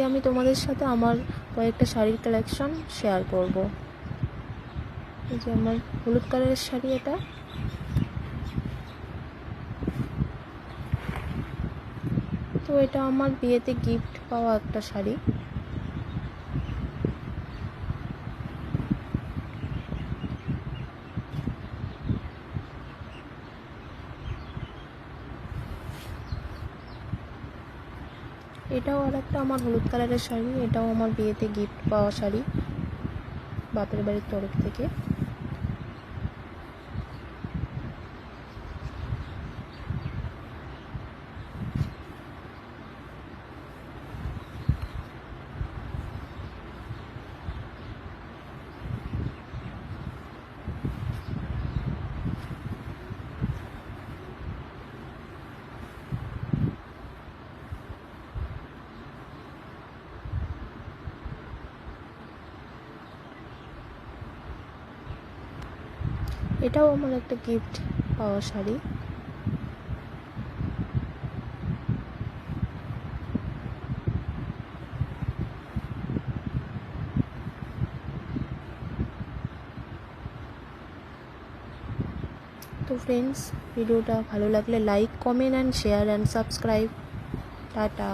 আজকে আমি তোমাদের সাথে আমার কয়েকটা শাড়ির কালেকশন শেয়ার করব। এই যে আমার হলুদ কালারের শাড়ি, এটা তো এটা আমার বিয়েতে গিফট পাওয়া একটা শাড়ি। এটাও আর একটা আমার হলুদ কালারের শাড়ি, এটাও আমার বিয়েতে গিফট পাওয়া শাড়ি বাপের বাড়ির তরফ থেকে। এটাও আমার একটা গিফট পাওয়া শাড়ি। তো ফ্রেন্ডস, ভিডিওটা ভালো লাগলে like, comment and share and subscribe. Tata.